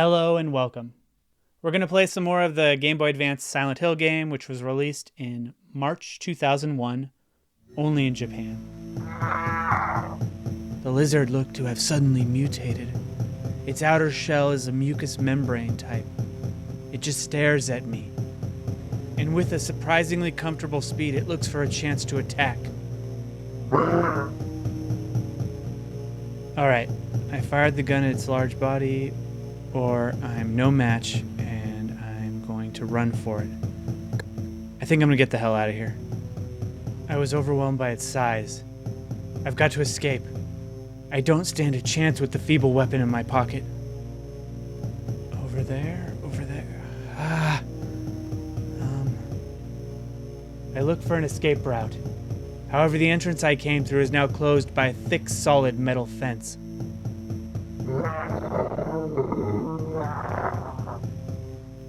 Hello and welcome. We're going to play some more of the Game Boy Advance Silent Hill game, which was released in March 2001, only in Japan. The lizard looked to have suddenly mutated. Its outer shell is a mucous membrane type. It just stares at me. And with a surprisingly comfortable speed, it looks for a chance to attack. Alright, I fired the gun at its large body, or I'm no match, and I'm going to run for it. I think I'm gonna get the hell out of here. I was overwhelmed by its size. I've got to escape. I don't stand a chance with the feeble weapon in my pocket. Over there. I look for an escape route. However, the entrance I came through is now closed by a thick, solid metal fence.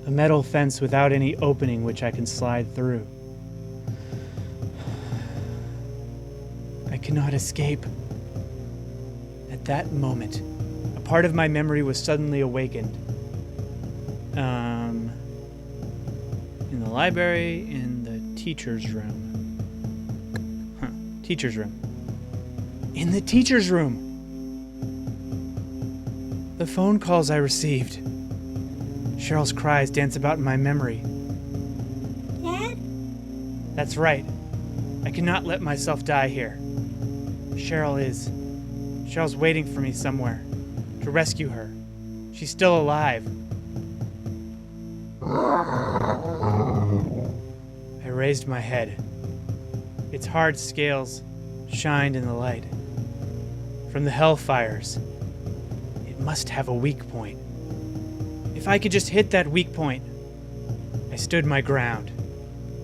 A metal fence without any opening which I can slide through. I cannot escape. At that moment, a part of my memory was suddenly awakened. In the library, in the teacher's room. Teacher's room. In the teacher's room! The phone calls I received. Cheryl's cries dance about in my memory. Dad? That's right. I cannot let myself die here. Cheryl's waiting for me somewhere. To rescue her. She's still alive. I raised my head. Its hard scales shined in the light. From the hellfires, it must have a weak point. If I could just hit that weak point. I stood my ground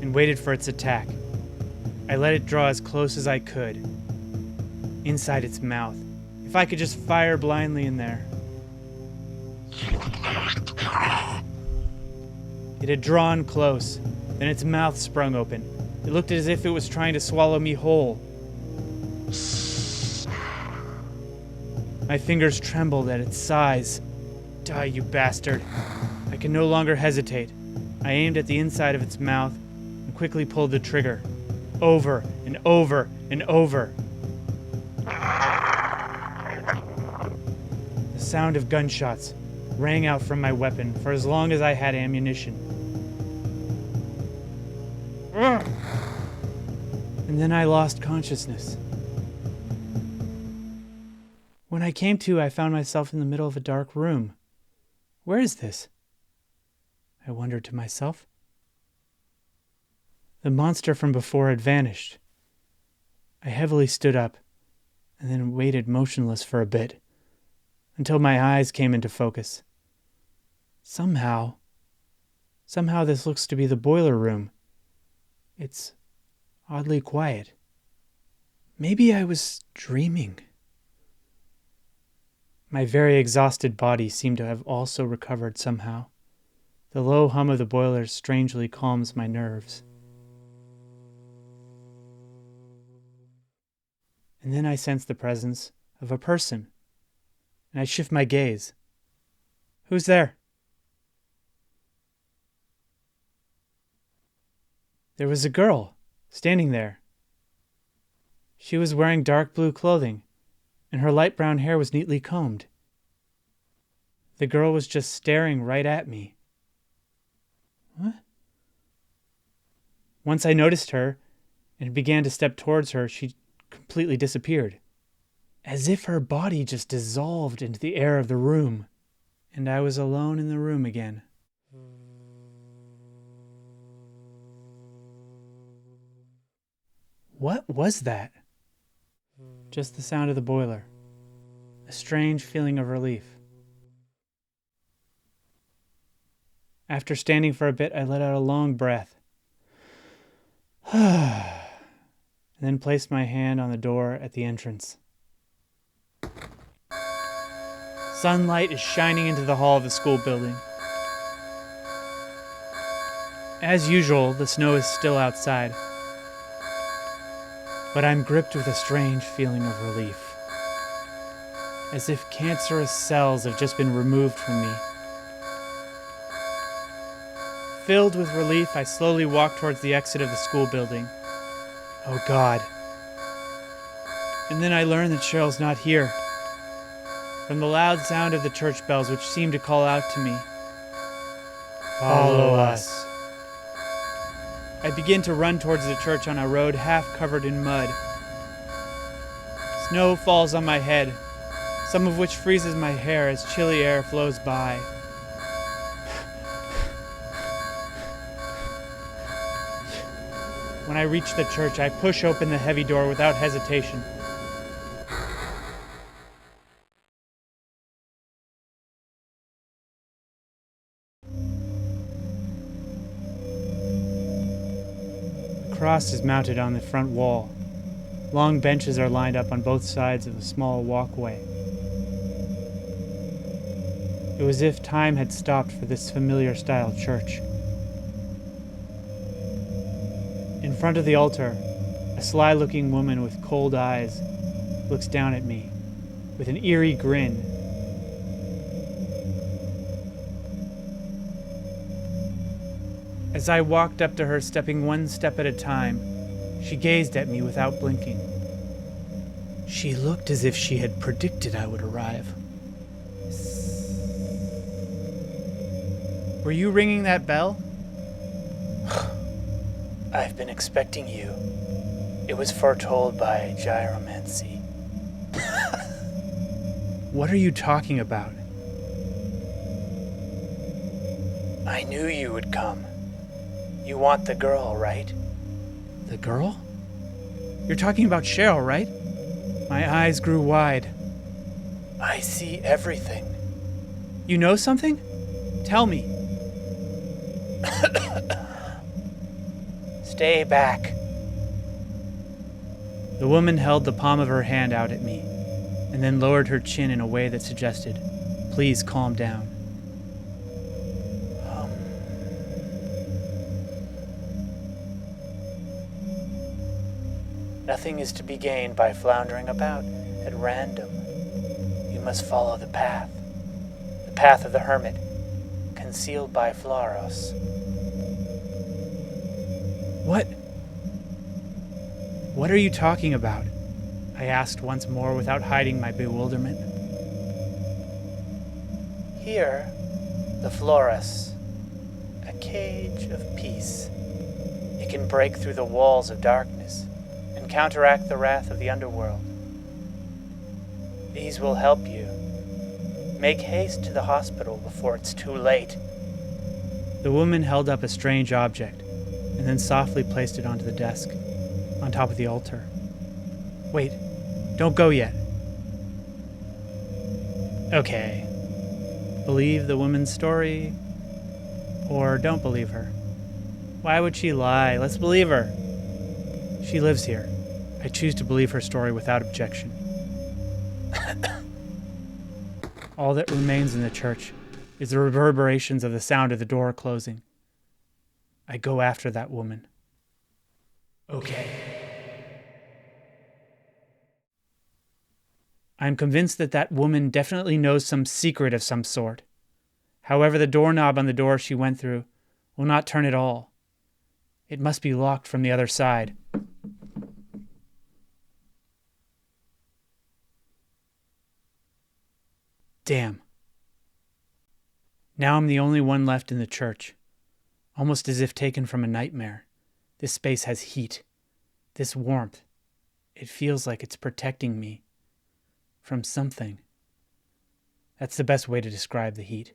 and waited for its attack. I let it draw as close as I could. Inside its mouth. If I could just fire blindly in there. It had drawn close. Then its mouth sprung open. It looked as if it was trying to swallow me whole. My fingers trembled at its size. Die, you bastard. I could no longer hesitate. I aimed at the inside of its mouth and quickly pulled the trigger. Over and over and over. The sound of gunshots rang out from my weapon for as long as I had ammunition. And then I lost consciousness. When I came to, I found myself in the middle of a dark room. Where is this? I wondered to myself. The monster from before had vanished. I heavily stood up and then waited motionless for a bit until my eyes came into focus. Somehow this looks to be the boiler room. It's oddly quiet. Maybe I was dreaming. My very exhausted body seemed to have also recovered somehow. The low hum of the boilers strangely calms my nerves. And then I sense the presence of a person, and I shift my gaze. Who's there? There was a girl standing there. She was wearing dark blue clothing, and her light brown hair was neatly combed. The girl was just staring right at me. What? Once I noticed her and began to step towards her, she completely disappeared. As if her body just dissolved into the air of the room, and I was alone in the room again. What was that? Just the sound of the boiler. A strange feeling of relief. After standing for a bit, I let out a long breath. And then placed my hand on the door at the entrance. Sunlight is shining into the hall of the school building. As usual, the snow is still outside. But I'm gripped with a strange feeling of relief. As if cancerous cells have just been removed from me Filled with relief, I slowly walk towards the exit of the school building. Oh God. And then I learn that Cheryl's not here. From the loud sound of the church bells which seem to call out to me, "Follow us." I begin to run towards the church on a road half covered in mud. Snow falls on my head, some of which freezes my hair as chilly air flows by. When I reach the church, I push open the heavy door without hesitation. The cross is mounted on the front wall. Long benches are lined up on both sides of a small walkway. It was as if time had stopped for this familiar style church. In front of the altar, a sly-looking woman with cold eyes looks down at me with an eerie grin. As I walked up to her, stepping one step at a time, she gazed at me without blinking. She looked as if she had predicted I would arrive. Were you ringing that bell? I've been expecting you. It was foretold by gyromancy. What are you talking about? I knew you would come. You want the girl, right? The girl? You're talking about Cheryl, right? My eyes grew wide. I see everything. You know something? Tell me. Stay back. The woman held the palm of her hand out at me, and then lowered her chin in a way that suggested, "Please calm down." Nothing is to be gained by floundering about at random. You must follow the path of the hermit, concealed by Floros. What are you talking about? I asked once more without hiding my bewilderment. Here, the Floros, a cage of peace. It can break through the walls of darkness and counteract the wrath of the underworld. These will help you. Make haste to the hospital before it's too late. The woman held up a strange object and then softly placed it onto the desk, on top of the altar. Wait, don't go yet. Okay. Believe the woman's story, or don't believe her. Why would she lie? Let's believe her. She lives here. I choose to believe her story without objection. All that remains in the church is the reverberations of the sound of the door closing. I go after that woman. Okay. I'm convinced that that woman definitely knows some secret of some sort. However, the doorknob on the door she went through will not turn at all. It must be locked from the other side. Damn. Now I'm the only one left in the church, almost as if taken from a nightmare. This space has heat, this warmth. It feels like it's protecting me from something. That's the best way to describe the heat.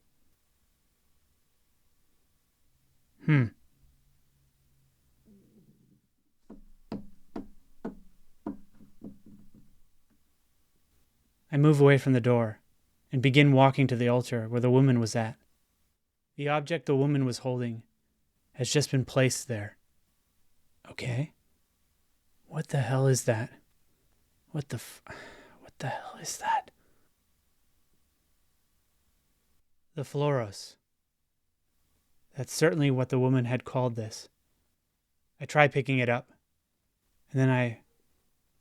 I move away from the door and begin walking to the altar where the woman was at. The object the woman was holding has just been placed there. Okay. What the hell is that? What the hell is that? The Floros. That's certainly what the woman had called this. I try picking it up, and then I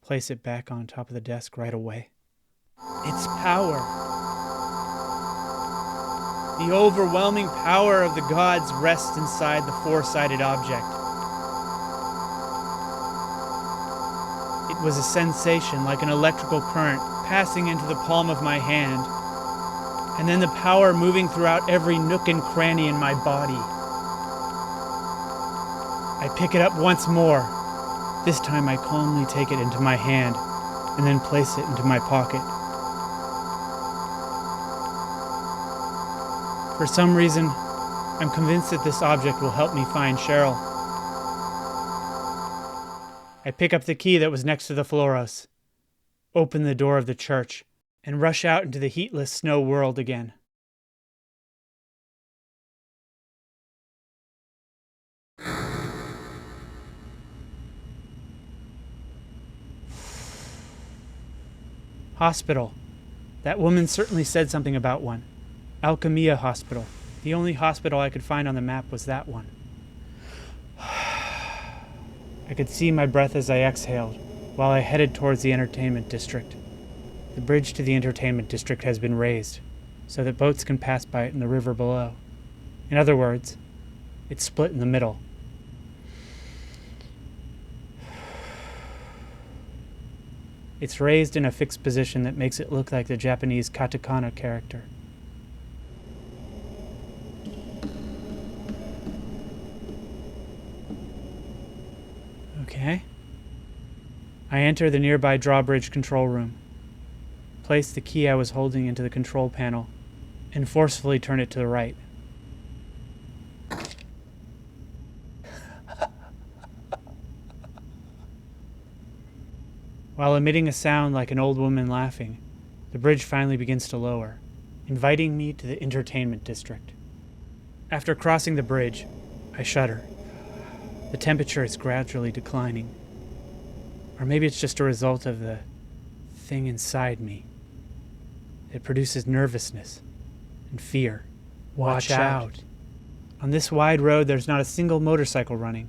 place it back on top of the desk right away. It's power. The overwhelming power of the gods rests inside the four-sided object. It was a sensation like an electrical current passing into the palm of my hand, and then the power moving throughout every nook and cranny in my body. I pick it up once more. This time I calmly take it into my hand and then place it into my pocket. For some reason, I'm convinced that this object will help me find Cheryl. I pick up the key that was next to the Floros, open the door of the church, and rush out into the heatless snow world again. Hospital. That woman certainly said something about one. Alchemia Hospital. The only hospital I could find on the map was that one. I could see my breath as I exhaled, while I headed towards the entertainment district. The bridge to the entertainment district has been raised, so that boats can pass by it in the river below. In other words, it's split in the middle. It's raised in a fixed position that makes it look like the Japanese katakana character. Okay. I enter the nearby drawbridge control room, place the key I was holding into the control panel, and forcefully turn it to the right. While emitting a sound like an old woman laughing, the bridge finally begins to lower, inviting me to the entertainment district. After crossing the bridge, I shudder. The temperature is gradually declining. Or maybe it's just a result of the thing inside me. It produces nervousness and fear. Watch out. On this wide road, there's not a single motorcycle running.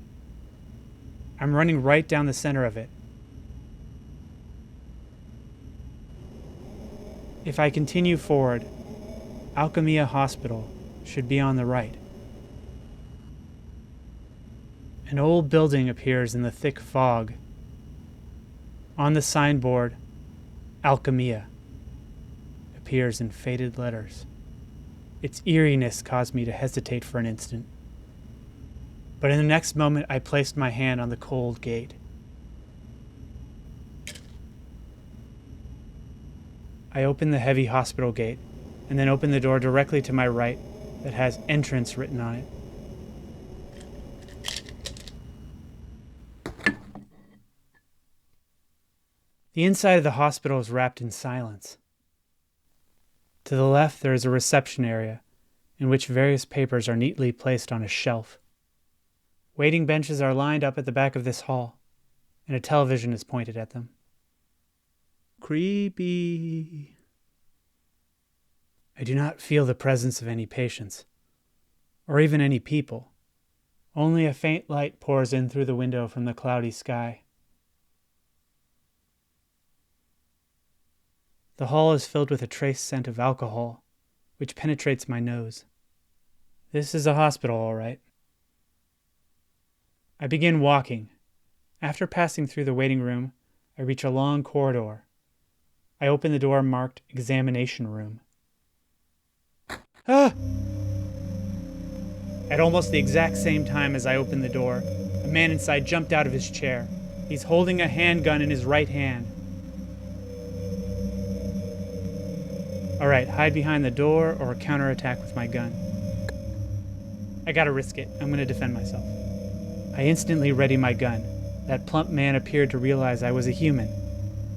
I'm running right down the center of it. If I continue forward, Alchemia Hospital should be on the right. An old building appears in the thick fog. On the signboard, Alchemia appears in faded letters. Its eeriness caused me to hesitate for an instant. But in the next moment, I placed my hand on the cold gate. I open the heavy hospital gate, and then open the door directly to my right that has entrance written on it. The inside of the hospital is wrapped in silence. To the left, there is a reception area in which various papers are neatly placed on a shelf. Waiting benches are lined up at the back of this hall, and a television is pointed at them. Creepy. I do not feel the presence of any patients, or even any people. Only a faint light pours in through the window from the cloudy sky. The hall is filled with a trace scent of alcohol, which penetrates my nose. This is a hospital, all right. I begin walking. After passing through the waiting room, I reach a long corridor. I open the door marked Examination Room. Ah! At almost the exact same time as I opened the door, a man inside jumped out of his chair. He's holding a handgun in his right hand. All right, hide behind the door or counterattack with my gun. I gotta risk it. I'm gonna defend myself. I instantly ready my gun. That plump man appeared to realize I was a human,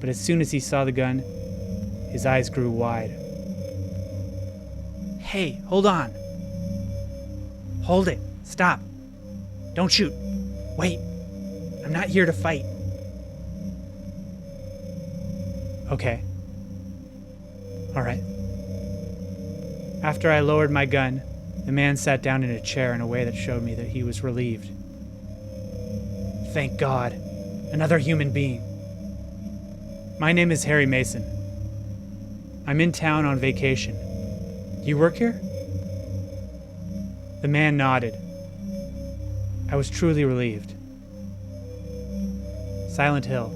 but as soon as he saw the gun, his eyes grew wide. Hey, hold on. Hold it. Stop. Don't shoot. Wait. I'm not here to fight. Okay. All right. After I lowered my gun, the man sat down in a chair in a way that showed me that he was relieved. Thank God. Another human being. My name is Harry Mason. I'm in town on vacation. Do you work here? The man nodded. I was truly relieved. Silent Hill,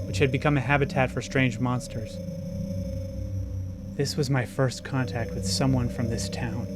which had become a habitat for strange monsters. This was my first contact with someone from this town.